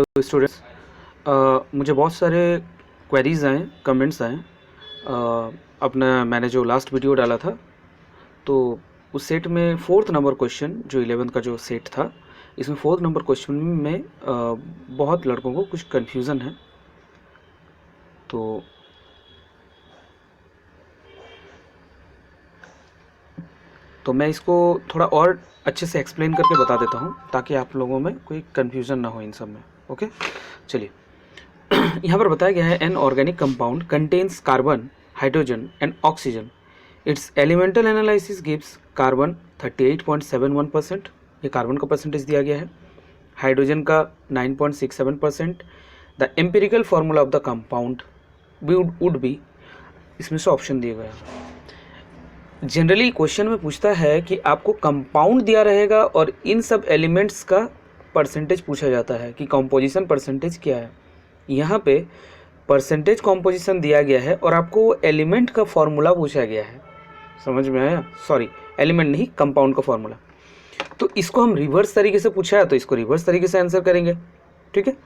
तो स्टूडेंट्स, मुझे बहुत सारे क्वेरीज आए, कमेंट्स आए अपना मैंने जो लास्ट वीडियो डाला था तो उस सेट में 4th नंबर क्वेश्चन जो 11th का जो सेट था, इसमें 4th नंबर क्वेश्चन में बहुत लड़कों को कुछ कन्फ्यूज़न है। तो मैं इसको थोड़ा और अच्छे से एक्सप्लेन करके बता देता हूँ ताकि आप लोगों में कोई कन्फ्यूज़न ना हो इन सब में। ओके, चलिए। यहाँ पर बताया गया है an organic compound contains carbon, hydrogen and oxygen. It's elemental analysis gives carbon 38.71%, ये कार्बन का परसेंटेज दिया गया है, हाइड्रोजन का 9.67%। The empirical formula of the compound would be, इसमें से ऑप्शन दिए गए हैं। जनरली क्वेश्चन में पूछता है कि आपको कंपाउंड दिया रहेगा और इन सब एलिमेंट्स का परसेंटेज पूछा जाता है कि कंपोजिशन परसेंटेज क्या है। यहाँ पे परसेंटेज कंपोजिशन दिया गया है और आपको वो एलिमेंट का फॉर्मूला पूछा गया है। समझ में आया? सॉरी, एलिमेंट नहीं, कंपाउंड का फॉर्मूला। तो इसको हम रिवर्स तरीके से पूछा है तो इसको रिवर्स तरीके से आंसर करेंगे। ठीक है,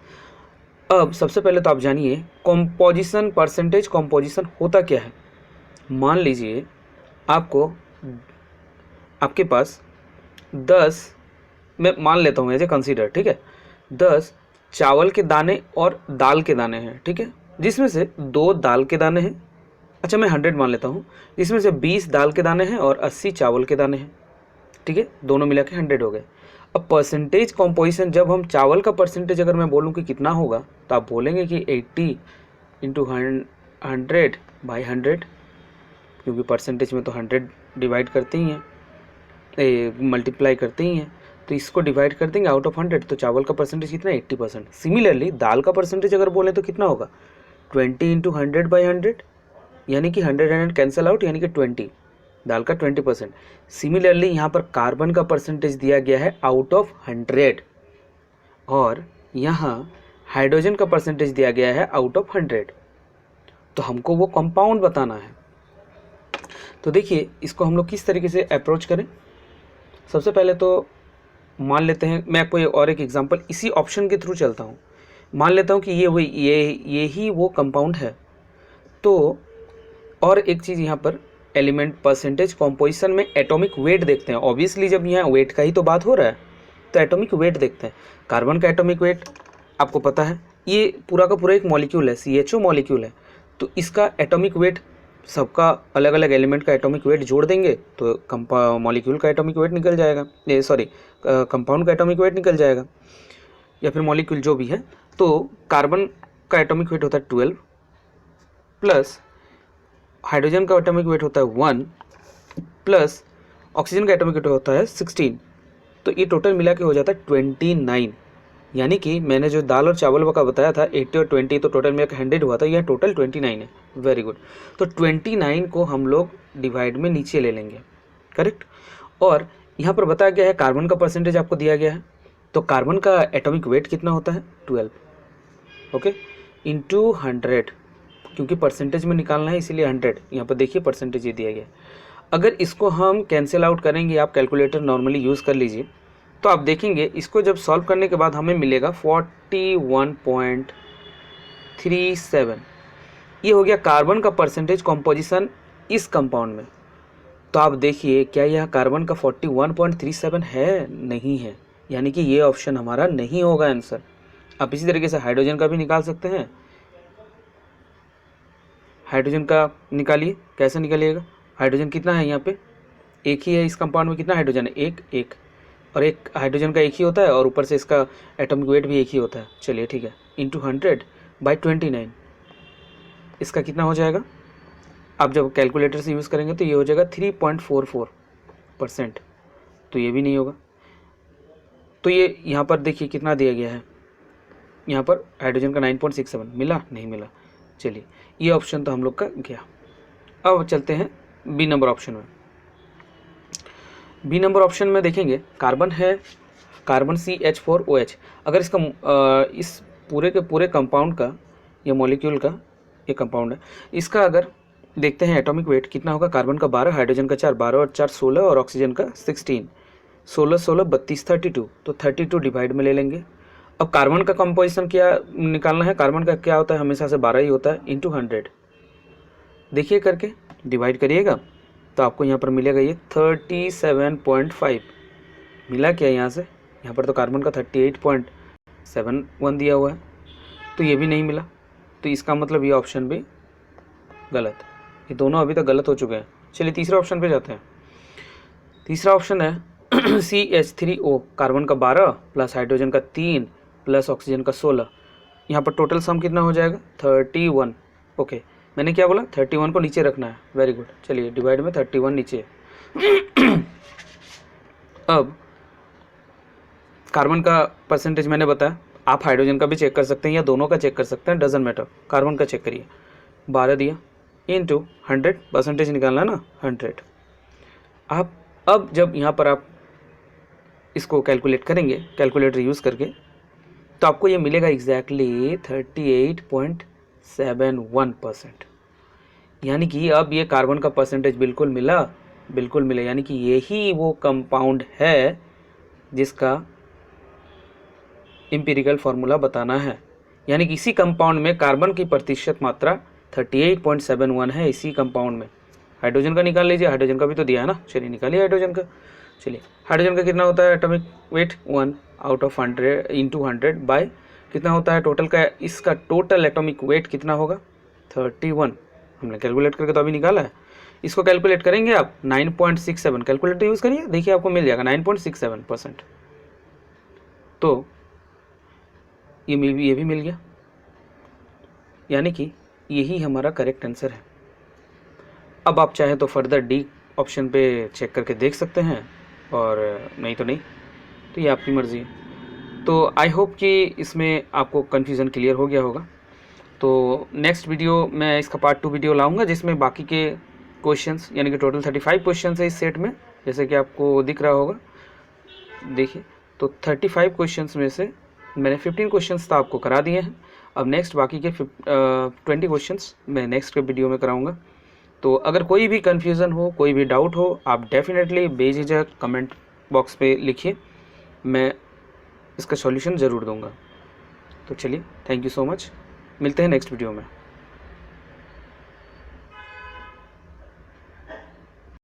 अब सबसे पहले तो आप जानिए कंपोजिशन, परसेंटेज कंपोजिशन होता क्या है। मान लीजिए आपके पास 10, मैं मान लेता हूँ एज कंसीडर, ठीक है, 10 चावल के दाने और दाल के दाने हैं, ठीक है, जिसमें से 2 दाल के दाने हैं। अच्छा, मैं 100 मान लेता हूँ, जिसमें से 20 दाल के दाने हैं और 80 चावल के दाने हैं। ठीक है, दोनों मिला के 100 हो गए। अब परसेंटेज कॉम्पोजिशन, जब हम चावल का परसेंटेज अगर मैं बोलूँ कि कितना होगा तो आप बोलेंगे कि 80 इंटू 100 बाई 100, क्योंकि परसेंटेज में तो 100 डिवाइड करते ही हैं, मल्टीप्लाई करते ही हैं, तो इसको डिवाइड कर देंगे आउट ऑफ 100, तो चावल का परसेंटेज कितना है? 80%। सिमिलरली दाल का परसेंटेज अगर बोलें तो कितना होगा? 20 इंटू 100 बाई 100, यानी कि 100 कैंसिल आउट, यानी कि 20, दाल का 20%। सिमिलरली यहाँ पर कार्बन का परसेंटेज दिया गया है आउट ऑफ 100 और यहाँ हाइड्रोजन का परसेंटेज दिया गया है आउट ऑफ 100। तो हमको वो कंपाउंड बताना है। तो देखिए इसको हम लोग किस तरीके से अप्रोच करें। सबसे पहले तो मान लेते हैं, मैं आपको और एक एग्जांपल इसी ऑप्शन के थ्रू चलता हूँ। मान लेता हूँ कि ये ही वो कंपाउंड है। तो और एक चीज़ यहाँ पर एलिमेंट परसेंटेज कॉम्पोजिशन में एटॉमिक वेट देखते हैं। ऑब्वियसली जब यहाँ वेट का ही तो बात हो रहा है तो एटॉमिक वेट देखते हैं। कार्बन का एटॉमिक वेट आपको पता है, ये पूरा का पूरा एक मॉलिक्यूल है, CHO मॉलिक्यूल है, तो इसका एटॉमिक वेट, सबका अलग अलग एलिमेंट का एटॉमिक वेट जोड़ देंगे तो मॉलिक्यूल का एटॉमिक वेट निकल जाएगा, कंपाउंड का एटॉमिक वेट निकल जाएगा, या फिर मॉलिक्यूल जो भी है। तो कार्बन का एटॉमिक वेट होता है 12 प्लस हाइड्रोजन का एटॉमिक वेट होता है 1 प्लस ऑक्सीजन का एटॉमिक वेट होता है 16, तो ये टोटल मिला के हो जाता है 29। यानी कि मैंने जो दाल और चावल का बताया था 80 और 20, तो टोटल मिला के 100 हुआ था, यह टोटल 29 है। Very good. तो 29 को हम लोग डिवाइड में नीचे ले लेंगे, करेक्ट। और यहाँ पर बताया गया है कार्बन का परसेंटेज आपको दिया गया है, तो कार्बन का एटॉमिक वेट कितना होता है? 12, ओके, इंटू 100, क्योंकि परसेंटेज में निकालना है इसीलिए 100। यहाँ पर देखिए परसेंटेज ये दिया गया है। अगर इसको हम कैंसिल आउट करेंगे, आप कैलकुलेटर नॉर्मली यूज़ कर लीजिए, तो आप देखेंगे इसको जब सॉल्व करने के बाद हमें मिलेगा 41.37। ये हो गया कार्बन का परसेंटेज कॉम्पोजिशन इस कंपाउंड में। तो आप देखिए क्या यह कार्बन का 41.37 है? नहीं है, यानी कि ये ऑप्शन हमारा नहीं होगा आंसर। आप इसी तरीके से हाइड्रोजन का भी निकाल सकते हैं। हाइड्रोजन का निकालिए, कैसे निकालिएगा? हाइड्रोजन कितना है यहाँ पे? एक ही है इस कंपाउंड में। कितना हाइड्रोजन है? एक, और एक हाइड्रोजन का एक ही होता है और ऊपर से इसका एटॉमिक वेट भी एक ही होता है। चलिए ठीक है, इंटू 100 बाई 29, इसका कितना हो जाएगा? आप जब कैलकुलेटर से यूज़ करेंगे तो ये हो जाएगा 3.44%, तो ये भी नहीं होगा। तो ये यहाँ पर देखिए कितना दिया गया है, यहाँ पर हाइड्रोजन का 9.67 मिला, नहीं मिला। चलिए ये ऑप्शन तो हम लोग का गया। अब चलते हैं बी नंबर ऑप्शन में। बी नंबर ऑप्शन में देखेंगे कार्बन है, कार्बन CH4OH। अगर इसका इस पूरे के पूरे कंपाउंड का, या मॉलिक्यूल का ये कंपाउंड है, इसका अगर देखते हैं एटॉमिक वेट कितना होगा। कार्बन का 12, हाइड्रोजन का 4, 12 और 4 16 और ऑक्सीजन का 16, 16 16 32 32, तो 32 डिवाइड में ले लेंगे अब कार्बन का कंपोजिशन क्या निकालना है, कार्बन का क्या होता है, हमेशा से 12 ही होता है, इंटू 100 देखिए करके डिवाइड करिएगा तो आपको यहाँ पर मिलेगा ये 37.5 मिला क्या यहाँ से, यहाँ पर तो कार्बन का 38.71 दिया हुआ है, तो ये भी नहीं मिला, तो इसका मतलब ये ऑप्शन भी गलत, ये दोनों अभी तक गलत हो चुके हैं। चलिए तीसरे ऑप्शन पे जाते हैं। तीसरा ऑप्शन है CH3O, कार्बन का 12 प्लस हाइड्रोजन का 3 प्लस ऑक्सीजन का 16, यहाँ पर टोटल सम कितना हो जाएगा 31। ओके मैंने क्या बोला 31 को नीचे रखना है, वेरी गुड। चलिए डिवाइड में 31 नीचे। अब कार्बन का परसेंटेज मैंने बताया, आप हाइड्रोजन का भी चेक कर सकते हैं या दोनों का चेक कर सकते हैं, डजंट मैटर। कार्बन का चेक करिए, 12 दिया इंटू 100, परसेंटेज निकालना है ना 100। आप अब जब यहाँ पर आप इसको कैलकुलेट करेंगे कैलकुलेटर यूज़ करके, तो आपको ये मिलेगा एग्जैक्टली 38.71%। यानी कि अब ये कार्बन का परसेंटेज बिल्कुल मिला, बिल्कुल मिला, यानी कि यही वो कंपाउंड है जिसका एम्पिरिकल फार्मूला बताना है। यानी कि इसी कंपाउंड में कार्बन की प्रतिशत मात्रा 38.71 है, इसी कंपाउंड में। हाइड्रोजन का निकाल लीजिए, हाइड्रोजन का भी तो दिया है ना, चलिए निकालिए हाइड्रोजन का। चलिए हाइड्रोजन का कितना होता है atomic weight 1 out of 100 into 100 by कितना होता है टोटल का, इसका टोटल एटॉमिक वेट कितना होगा 31, हमने कैलकुलेट करके तो अभी निकाला है। इसको कैलकुलेट करेंगे आप 9.67, कैलकुलेटर यूज़ करिए, देखिए आपको मिल जाएगा 9.67%। तो ये भी मिल गया, यानी कि यही हमारा करेक्ट आंसर है। अब आप चाहें तो फर्दर डी ऑप्शन पे चेक करके देख सकते हैं, और नहीं तो नहीं, तो ये आपकी मर्ज़ी है। तो आई होप कि इसमें आपको कन्फ्यूज़न क्लियर हो गया होगा। तो नेक्स्ट वीडियो मैं इसका पार्ट 2 वीडियो लाऊंगा, जिसमें बाकी के क्वेश्चंस, यानी कि टोटल 35 क्वेश्चंस है इस सेट में, जैसे कि आपको दिख रहा होगा, देखिए। तो 35 क्वेश्चंस में से मैंने 15 क्वेश्चंस तो आपको करा दिए हैं। अब नेक्स्ट बाकी के 20 क्वेश्चंस मैं नेक्स्ट के वीडियो में कराऊंगा। तो अगर कोई भी कन्फ्यूज़न हो, कोई भी डाउट हो, आप डेफिनेटली बेझिझक कमेंट बॉक्स पे लिखिए, मैं इसका सॉल्यूशन ज़रूर दूंगा। तो चलिए, थैंक यू सो मच, मिलते हैं नेक्स्ट वीडियो में।